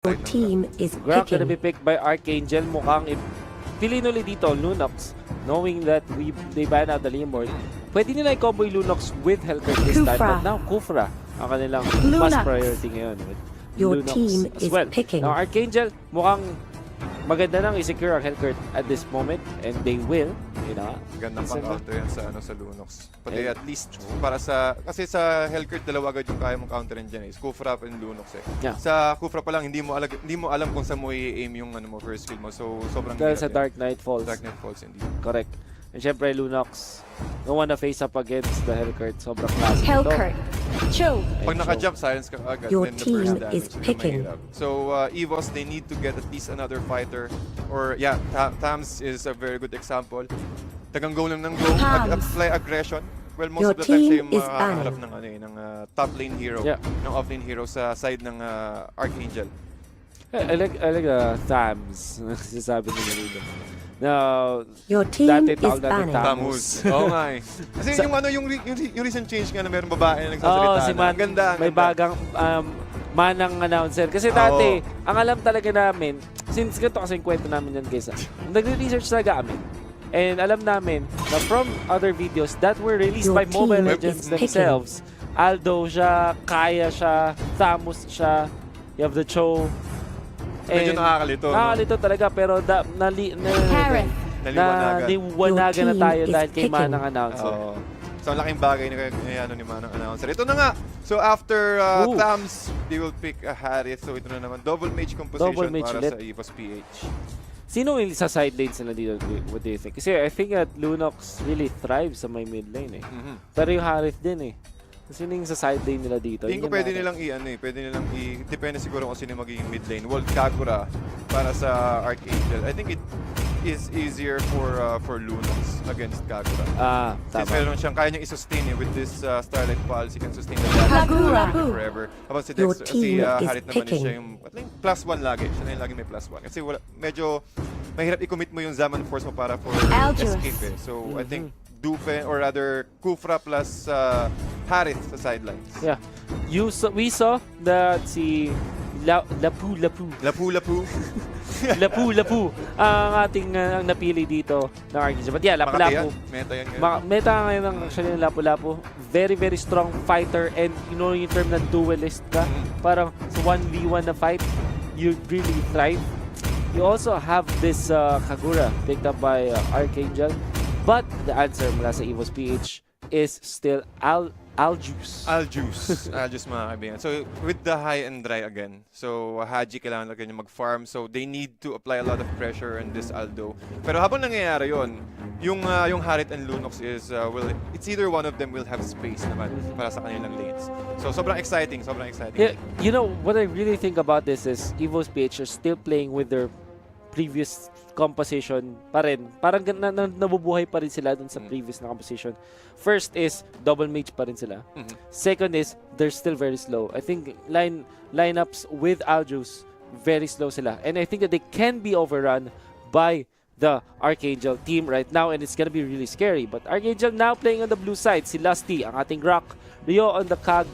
Your team is Grok gonna picking. be picked by Arkangel. Mukhang piliin ulit dito, Lunox. Knowing that they ban out the Limboard. Pwede nila i-combo yung Lunox with Hellcurt this time. Kufra. But now, Kufra ang kanilang Lunox. mas priority ngayon. With Your Lunox team as is well. picking. Now, Arkangel, mukhang maganda nang i-secure ang Hellcurt at this moment. And they will. Gandang pang-counter yan sa, sa Lunox. Pati at least, para sa, kasi sa Hellcurt, dalawa agad yung kaya mong counterin dyan eh. Kufra and Lunox eh. Yeah. Sa Kufra pa lang, hindi mo alam kung saan mo i-aim yung first skill mo. So, sobrang Dahil hirap sa yan. Dark Knight Falls. Dark Knight Falls, hindi. Correct. And syempre, Lunox, no one na face up against the Hellcurt. Sobrang classic ito. Hellcurt. Chow. Pag naka-jump, silence ka agad. Your then the team first damage, is medyo picking. mahirap. So, EVOS, they need to get at least another fighter. Or, yeah, Tams is a very good example. Tagang go lang ng go, Tams. apply aggression. Well, most Your of the time siya team yung is makakaharap banned. ng top lane hero, Yeah. ng off lane hero sa side ng Arkangel. I like Thams. Sinasabi nila dito. Now, Your team dati is tawag natin banned. Tamus. Oo nga eh. Kasi yung recent change nga na mayroong babae na nagsasalita Oo, si Man. Ang ganda. May bagang manang announcer. Kasi dati, ang alam talaga namin, since ganito kasi yung kwento namin yan guys, nagre-research talaga kami. And alam namin na from other videos that were released Your by Mobile team Legends is picking. themselves, Aldo siya, Kaya siya, Thamus siya, you have the Cho. Medyo nakakalito. No? Nakakalito talaga, pero Karen. naliwanagan na Your tayo team dahil is kay picking. Manang announcer. Oo. So, ang laking bagay ni Manang announcer. Ito na nga. So, after Thams, they will pick a Harith. So, ito na naman. Double mage composition Double mage para ulit. sa EVOS PH. Sino yung sa side lane sila dito? What do you think? Kasi I think that Lunox really thrives sa may mid lane eh. Pero yung Harith din eh. Sino yung sa side lane nila dito? Tingin ko Yun yung pwede nakaka- nilang depende siguro kung sino magiging mid lane. World Kagura para sa Arkangel. I think it is easier for Lunox against Kagura. Since Tama. meron siyang kaya niyang i-sustain with this Starlight Pulse, he can sustain the damage Kagura. forever. Habang si Your Dex, team si is Harith naman picking. siya yung +1 lagi. Siya na yung lagi may +1. Kasi medyo mahirap i-commit mo yung Zaman Force mo para for Aldous. escape eh. So I think Dupe or rather Kufra plus Harith sa sidelines. Yeah. We saw that si Lapu ang ating ang napili dito ng Arkangel. But yeah, Lapu-Lapu. Meta yan ngayon. Meta ngayon ng actually ng Lapu-Lapu. Very, very strong fighter and yung term na duelist ka. Parang sa 1v1 na fight, you really thrive. You also have this Kagura picked up by Arkangel. But the answer mula sa EVOS PH is still Aljus. Aljus mga kaibigan. So, with the high and dry again. So, Haji kailangan lang niya mag-farm. So, they need to apply a lot of pressure on this Aldo. Pero habang nangyayari yon, yung Harith and Lunox is, it's either one of them will have space naman para sa kanilang lanes. So, sobrang exciting. Yeah, you know, what I really think about this is EVOS PH are still playing with their previous composition pa rin. Parang nabubuhay pa rin sila dun sa previous na composition. First is, double mage pa rin sila. Second is, they're still very slow. I think lineups with Aljus, very slow sila. And I think that they can be overrun by the Arkangel team right now, and it's gonna be really scary. But Arkangel now playing on the blue side. Si Lusty, ang ating Grok. Rio on the Kag.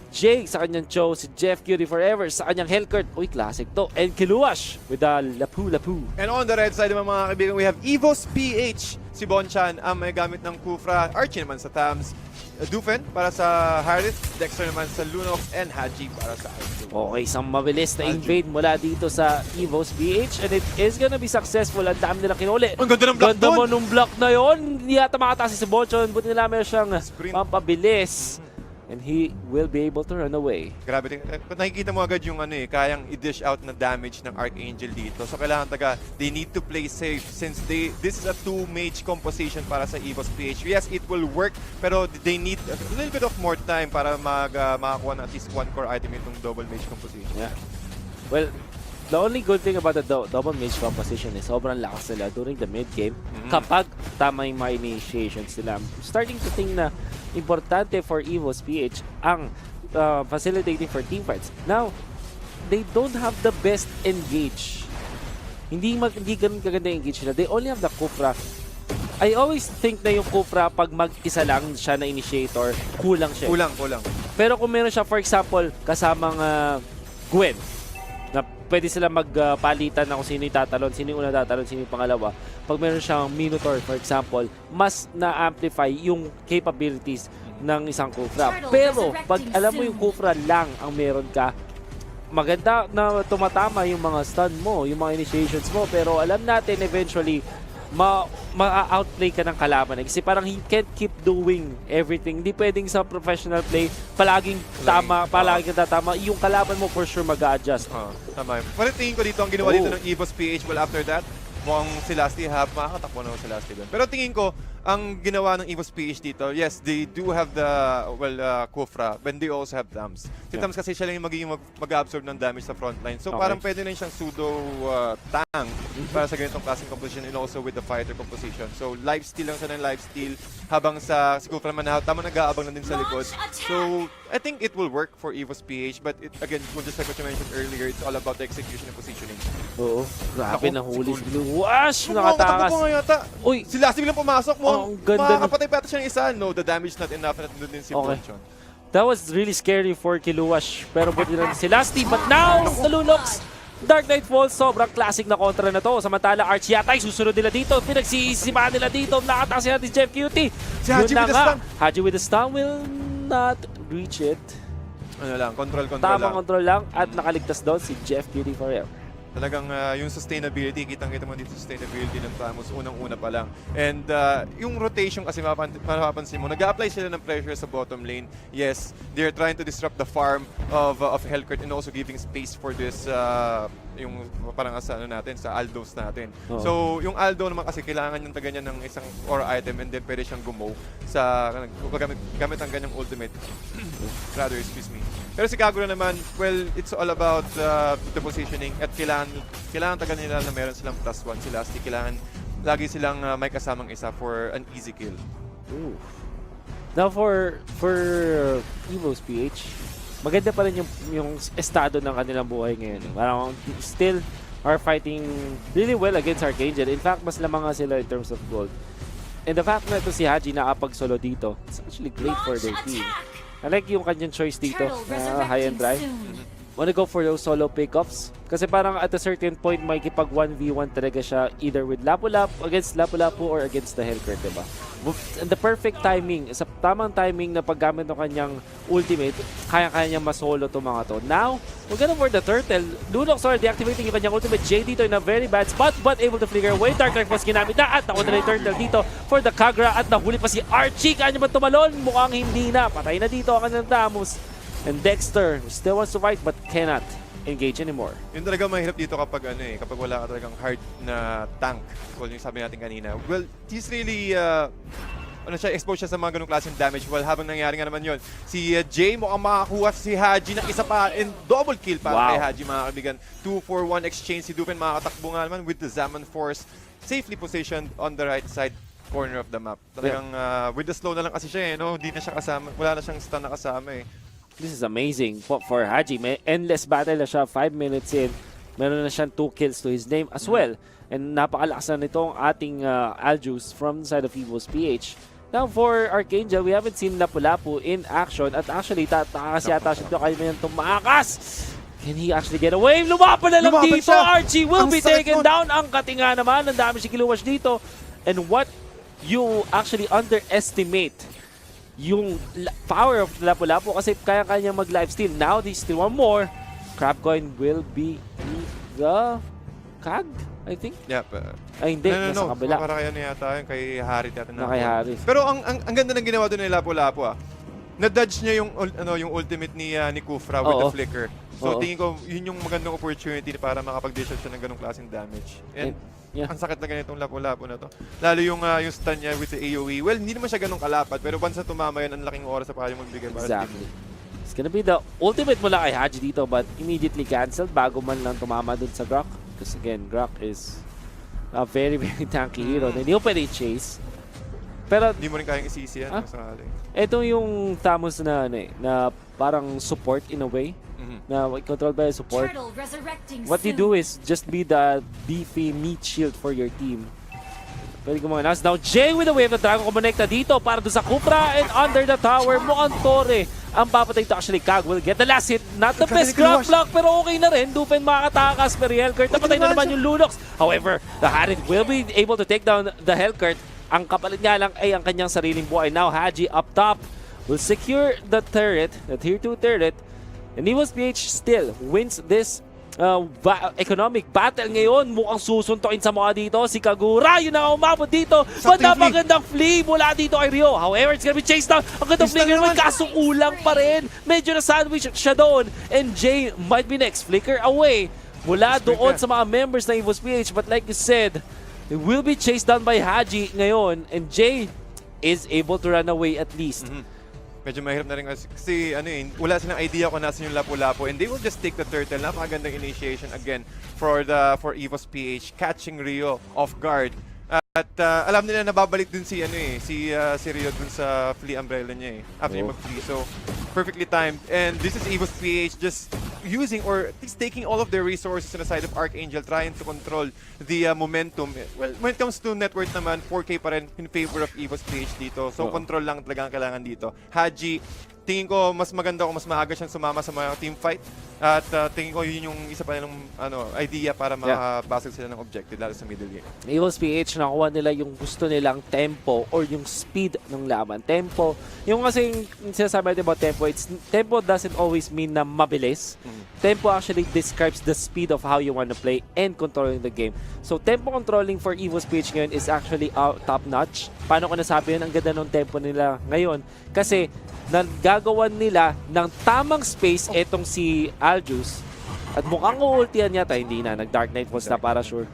Jay sa kanyang Cho, si Jeff Cutie Forever sa kanyang Hellcurt. Uy, classic to. And Kiluash with the Lapu-Lapu. And on the red side mga kaibigan, we have EVOS PH. Si Bonchan ang may gamit ng Kufra. Archie naman sa Tams. Dufen para sa Harith. Dexter naman sa Lunox. And Haji para sa Aldo. Okay, isang mabilis na invade mula dito sa EVOS PH. And it is gonna be successful. Ang dami nilang kinuli. Ang ganda ng block Ganda mo doon. nung block na yon. Hindi yata makatasi si Bonchon. Buti nila meron siyang Sprint. pampabilis. And he will be able to run away. Grabe. Nakikita mo agad yung kayang i-dish out na damage ng Arkangel dito. So kailangan they need to play safe since this is a 2-mage composition para sa EVOS PH. Yes, it will work, pero they need a little bit of more time para makakuha na at least 1 core item itong double mage composition. Yeah. Well, the only good thing about the double mage composition is sobrang lakas nila during the mid game kapag tama yung mga initiations nila. I'm starting to think na importante for EVOS PH ang facilitating for teamfights. Now, they don't have the best engage. Hindi ganun kaganda yung engage nila. They only have the Kufra. I always think na yung Kufra pag mag-isa lang siya na initiator, kulang siya. Kulang. Pero kung meron siya, for example, kasamang Gwen, na pwede sila magpalitan na kung sino yung tatalon, sino yung una tatalon, sino yung pangalawa. Pag meron siyang Minotaur, for example, mas na-amplify yung capabilities ng isang Kufra. Pero pag alam mo yung Kufra lang ang meron ka, maganda na tumatama yung mga stun mo, yung mga initiations mo, pero alam natin eventually ma-outplay ka ng kalaban. Kasi parang he can't keep doing everything. Hindi pwedeng sa professional play palaging tama, palaging tatama. Yung kalaban mo for sure mag-a-adjust. Tama. Pero tingin ko dito, ang ginawa dito ng EVOS PH, well, after that, mukhang si Lasty makakatakbo naman si Lasty doon. Pero tingin ko, ang ginawa ng EVOS PH dito, yes, they do have the, Kufra, but they also have Tams. Si Tams kasi siya lang yung magiging mag-absorb ng damage sa frontline. So parang pwede na siyang pseudo-tank para sa ganitong klaseng composition and also with the fighter composition. So lifesteal lang siya ng lifesteal habang si Kufra naman tama nag-aabang na din sa likod. So I think it will work for EVOS PH, but again, just like what you mentioned earlier, it's all about the execution and positioning. Oo, grabe na huli si Wash! Nakatakas! Mo yata. Uy! Si Lasty bilang pumasok mo. Ang ganda. Makakapatay pa ata siya ng isa. No, the damage not enough. Nandun din si Fortune. That was really scary for Kiluwash. Pero buti na si Lasty. But now, naluluks! Dark Knight Falls, sobrang classic na kontra na to. Samantala, Arch yata ay susunod nila dito. Pinagsisimaan nila dito. Nakatakas si natin Jeff Cutie. Si Haji with the stun. Haji with the stun will not reach it. Ano lang, control Tamang lang. control lang. At nakaligtas doon si Jeff Cutie forever. Talagang yung sustainability, kitang-kita mo dito sustainability ng Tamos, unang-una pa lang. And yung rotation kasi mapapansin mo, nag-a-apply sila ng pressure sa bottom lane. Yes, they're trying to disrupt the farm of Hellcourt and also giving space for this, yung parang sa natin, sa Aldos natin. So, yung Aldo naman kasi kailangan yung taga niya ng isang aura item and then pwede siyang gumaw sa gamit ang ganyang ultimate. Rather, excuse me. Pero si Kagura naman, well, it's all about the positioning at kailangan taga nila na meron silang +1. Si Lasty, kailangan lagi silang may kasamang isa for an easy kill. Ooh. Now for EVOS PH, maganda pa rin yung estado ng kanilang buhay ngayon. Parang still are fighting really well against Arkangel. In fact, mas lamang nga sila in terms of gold. And the fact na ito si Haji nakapag-solo dito, it's actually great for their team. I like yung kanyang choice dito na high-end drive. Wanna go for those solo pickups? Kasi parang at a certain point, may kipag 1v1 talaga siya either with Lapu-Lapu, against Lapu-Lapu, or against the Hellcourt, diba? And the perfect timing, sa tamang timing na paggamit ng kanyang ultimate, kaya-kaya niya masolo itong mga to. Now, we're gonna for the turtle. Lunox are deactivating yung kanyang ultimate. Jay dito in a very bad spot, but able to flicker away. Dark Knight was ginamit na at nakuha na yung turtle dito for the Kagura at nahuli pa si Archie. Kanya ba tumalon? Mukhang hindi na. Patay na dito ang kanyang Tamos. And Dexter still wants to fight but cannot engage anymore. Yun talaga mahirap dito kapag kapag wala ka talagang hard na tank. Well, yung sabi natin kanina. Well, he's really exposed siya sa mga ganung klaseng damage. Well, habang nangyari nga naman yun, si Jay mukhang makakuha si Haji ng isa pa and double kill para kay Haji, mga kaibigan. 2-4-1 exchange. Si Dupen makakatakbo nga naman with the Zaman Force safely positioned on the right side corner of the map. Talagang with the slow na lang kasi siya hindi na siya kasama. Wala na siyang stun na kasama This is amazing for Haji. May endless battle na siya, 5 minutes in. Meron na siyang 2 kills to his name as well. And napakalakas na nitong ating Aljus from the side of EVOS PH. Now for Arkangel, we haven't seen Lapu-Lapu in action. At actually, tatakas yata siya dito. Kaya may tumakas. Can he actually get away? Lumapan na lang dito. Siya. Archie will be taken down. Ang katinga naman. Ang dami si Kiluwash dito. And what you actually underestimate yung power of Lapu-Lapu kasi kaya-kanya mag-lifesteal. Now, there's still one more. Crabcoin will be the Kag, I think? Yep. Ay, hindi. Nasa kabila. Para kaya na yata kay Harit yata na. Kay Harit. Pero ang ganda ng ginawa doon ni Lapu-Lapu na-dodge niya yung ultimate ni Kufra with the flicker. So tingin ko yun yung magandang opportunity para makapag-dish siya ng ganung klaseng damage. And ang sakit na ganitong Lapu-Lapu na to. Lalo yung stun niya with the AoE. Well, hindi naman siya ganung kalapad pero once na tumama yun, ang laking oras sa yung magbigay para sa team. It's gonna be the ultimate mula kay Haji dito but immediately cancelled bago man lang tumama dun sa Grok. Because again, Grok is a very, very tanky hero na hindi mo pwede i-chase. Pero hindi mo rin kayang isisi yan. Ito yung Tamos na na parang support in a way. Na controlled by a support. What you do is just be the beefy meat shield for your team. Pwede ko mga nas. Now Jay with the wave na Dragon Connecta dito para doon sa Kupra and under the tower. Mukhang Torre ang papatay ito. Actually, Kag will get the last hit. Not the best grab block, pero okay na rin. Dupen makakatakas, pero Hellcurt napatay na naman yung Lunox. However, the Harid will be able to take down the Hellcurt. Ang kapalit nga lang ay ang kanyang sariling buhay. Now, Haji up top will secure the turret, the tier 2 turret. And EVOS-PH still wins this economic battle ngayon. Mukhang susuntuin sa mga dito. Si Kagura, yun ang umabot dito. But napagandang flea mula dito kay Rio. However, it's gonna be chased down. Ang gandang flea naman, kaso kulang pa rin. Medyo na-sandwich siya doon. And Jay might be next. Flicker away mula doon sa mga members ng EVOS-PH. But like you said, it will be chased down by Haji ngayon. And Jay is able to run away at least. Medyo mahirap na rin kasi wala silang idea kung nasan yung Lapu-Lapu, and they will just take the turtle. Napakagandang initiation again for EVOS-PH, catching Rio off guard. At alam nila na babalik din si Rio dun sa flea umbrella niya after yung mag-flea. So perfectly timed, and this is EVOS-PH just using or at least taking all of their resources on the side of Arkangel, trying to control the momentum. Well, when it comes to net worth naman, 4K pa rin in favor of EVOS-PH dito. So control lang talaga ang kailangan dito. Haji, tingin ko mas maganda kung mas maaga siyang sumama sa mga team fight. At tingin ko yun yung isa pa nilang idea para makabasag sila ng objective lalo sa middle game. EVOS-PH, nakuha nila yung gusto nilang tempo or yung speed ng laban. Tempo, yung kasing sinasabi natin about tempo, tempo doesn't always mean na mabilis. Tempo actually describes the speed of how you want to play and controlling the game. So tempo controlling for EVOS-PH ngayon is actually top-notch. Paano ko nasabi yun? Ang ganda ng tempo nila ngayon. Kasi nagagawan nila ng tamang space etong si Aljus. At mukhang uultihan yata, hindi na. Nag-Dark Knight Falls na para sure.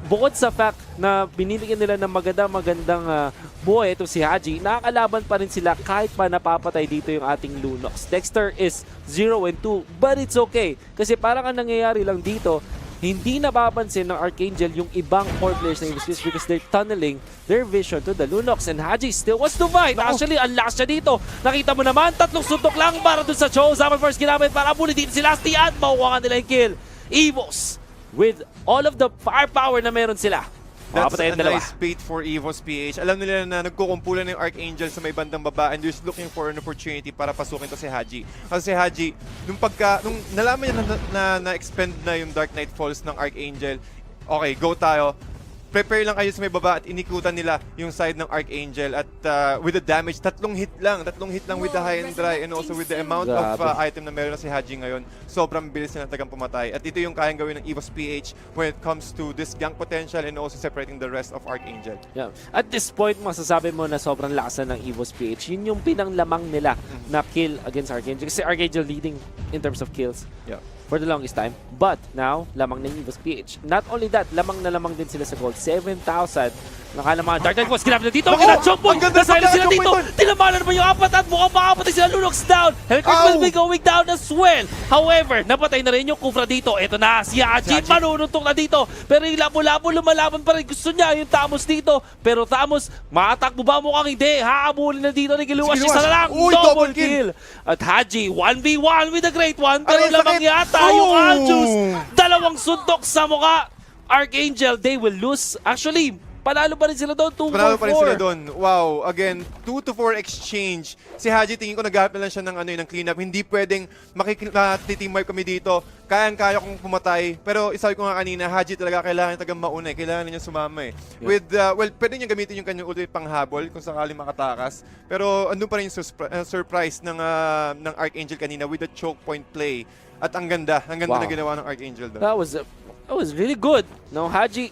Bukod sa fact na binibigyan nila ng magandang buhay itong si Haji, nakakalaban pa rin sila kahit pa napapatay dito yung ating Lunox. Dexter is 0-2, but it's okay. Kasi parang ang nangyayari lang dito, hindi napapansin ng Arkangel yung ibang core players ng EVOS because they're tunneling their vision to the Lunox, and Haji still wants to fight. Actually, unlocks siya dito. Nakita mo naman, 3 suntok lang para dun sa Cho. Zaman first ginamit para muli dito si Lasty at makuha nila yung kill. EVOS with all of the firepower na meron sila. That's a nice bait for EVOS-PH. Alam nila na nagkukumpulan ng Arkangel sa may bandang baba and just looking for an opportunity para pasukin to si Haji. Kasi si Haji, nung nalaman niya na-expend na yung Dark Knight Falls ng Arkangel, okay, go tayo. Prepare lang kayo sa may baba at inikutan nila yung side ng Arkangel at with the damage, tatlong hit lang with the high and dry, and also with the amount of item na meron na si Haji ngayon, sobrang bilis na tagang pumatay. At ito yung kayang gawin ng EVOS-PH when it comes to this gank potential and also separating the rest of Arkangel. Yeah. At this point, masasabi mo na sobrang lakas na ng EVOS-PH. Yun yung pinanglamang nila na kill against Arkangel. Kasi Arkangel leading in terms of kills. Yeah. For the longest time. But now, lamang na yung EVOS-PH. Not only that, lamang na lamang din sila sa gold. 7,000. Nakala mga Dark Knight was ginamit na dito. Kina-choke point! Nasayang sila dito! Tinamalan naman yung apat at mukhang makapatay sila. Lunox down! Hellcurt will be going down as well. However, napatay na rin yung Kufra dito. Ito na, si Haji manununtok na dito. Pero yung labo-labo lumalaban pa rin. Gusto niya yung Tamos dito. Pero Tamos, makatakbo ba mukhang hindi? Haabulin na dito ni Giluwas. Isa na lang! Double kill! At Haji, 1v1 with the Great One. Pero lamang yata yung Aljus. 2 suntok sa mukha. Arkangel, they will lose. Actually, panalo pa rin sila doon, 2-4. Panalo pa rin sila doon. Wow, again, 2-4 exchange. Si Haji, tingin ko naghahanap na lang siya ng cleanup. Hindi pwedeng makikiteam wipe kami dito. Kayang-kaya kong pumatay. Pero isabi ko nga kanina, Haji talaga kailangan tagang mauna. Kailangan niya sumama . With, well, pwede niya gamitin yung kanyang ultimate panghabol kung sakali makatakas. Pero andun pa rin yung surprise ng Arkangel kanina with the choke point play. At ang ganda na ginawa ng Arkangel doon. That was really good. No, Haji,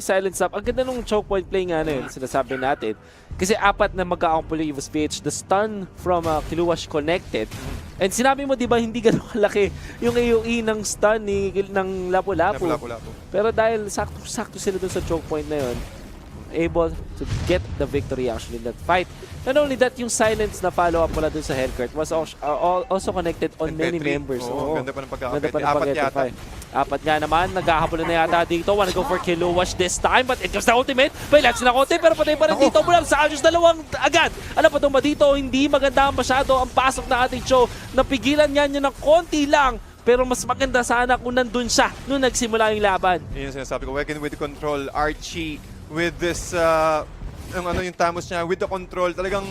silence up. Ang ganda nung choke point play nga na yun, sinasabi natin. Kasi 4 na mag-a-ampulo yung EVOS-PH. The stun from Kiluwash connected. And sinabi mo, di ba, hindi ganun kalaki yung AOE ng stun ng Lapu-Lapu. Pero dahil sakto sila dun sa choke point na yun, able to get the victory actually in that fight. Not only that, yung silence na follow-up mula dun sa Hellcurt was also connected on many members. Ganda pa ng pagkakapit. 4 nga naman, naghahabol na yata dito. Wanna go for Kiluwash this time, but it comes the ultimate. Pailat sila konti, pero patay pa rin dito mula sa Aljus. 2 agad. Alam pa ba dito, hindi maganda masyado ang pasok na ating show. Napigilan niya ng konti lang. Pero mas maganda sana kung nandun siya nung nagsimula yung laban. Yun yung sinasabi ko. Working with the control, Archie, with this, yung Tamos niya, with the control, talagang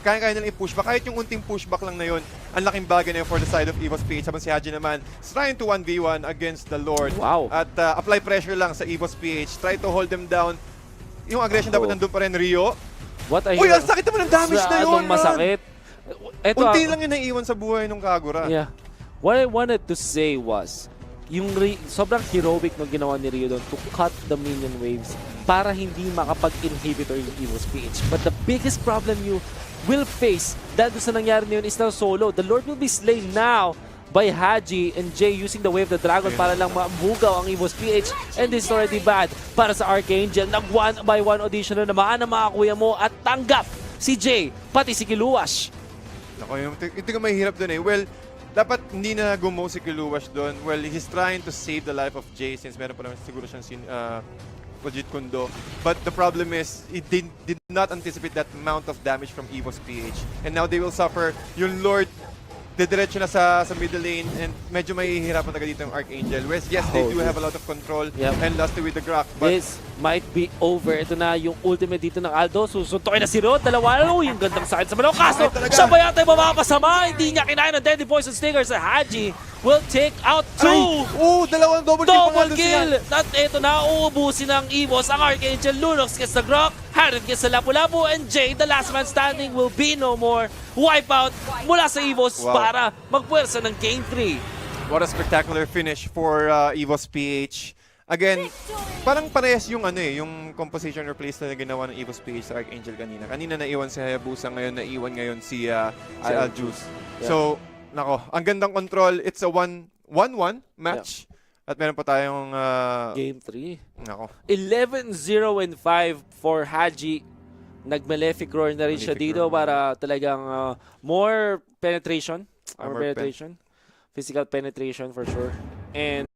kaya nilang i-pushback. Kahit yung unting pushback lang na yun, ang laking bagay na yun for the side of EVOS PH. Habang si Haji naman is trying to 1v1 against the Lord. Wow. At apply pressure lang sa EVOS PH. Try to hold them down. Yung aggression dapat nandun pa rin, Rio. What I Uy, hear, ang sakit naman ng damage na yun, anong masakit. Ito, Unti lang yung naiiwan sa buhay ng Kagura. Yeah. What I wanted to say was, yung sobrang heroic nung ginawa ni Rio doon to cut the minion waves para hindi makapag-inhibitor yung EVOS PH. But the biggest problem you will face dahil doon sa nangyari na yun is na solo. The Lord will be slain now by Haji and Jay using the Wave the Dragon para lang mabugaw ang EVOS PH, and this is already bad para sa Arkangel. Nag 1-by-1 audition na naman ang mga kuya mo at tanggap si Jay, pati si Kiluwash. Ako, yung ito mahirap doon eh. Well, dapat hindi na gumo si Kiluwash doon. Well, he's trying to save the life of Jay since meron pa naman siguro siyang Kojit Kundo. But the problem is, he did not anticipate that amount of damage from EVOS PH. And now they will suffer. Yung Lord, diretso na sa middle lane, and medyo mahihirapan talaga dito yung Arkangel. Whereas, yes, they do have a lot of control and lost it with the Grok. But this might be over. Ito na yung ultimate dito ng Aldo. Susuntokin na si Rod. Dalawa na yung gandang sakit sa manok. Kaso, siya ba yata yung mapapasama? Hindi niya kinain ng Deadly Poison Stinger sa Haji. Will take out 2. Dalawang double kill. Double kill! At ito na, uubusin ng EVOS ang Arkangel. Lunox gets the Grok. Harrod gets the Lapu-Lapu. And Jay, the last man standing, will be no more. Wipeout mula sa EVOS para magpuwersa ng Game 3. What a spectacular finish for EVOS PH. Again, parang parehas yung yung composition or place na ginawa ng EVOS PH sa Arkangel kanina. Kanina naiwan si Hayabusa, naiwan ngayon si Aljuice. So, nako, ang gandang control. It's a 1-1 match. At meron pa tayong Game 3. Nako. 11-0-5 for Haji. Nag-Malefic Roar na rin siya dito para talagang more penetration. Physical penetration for sure. And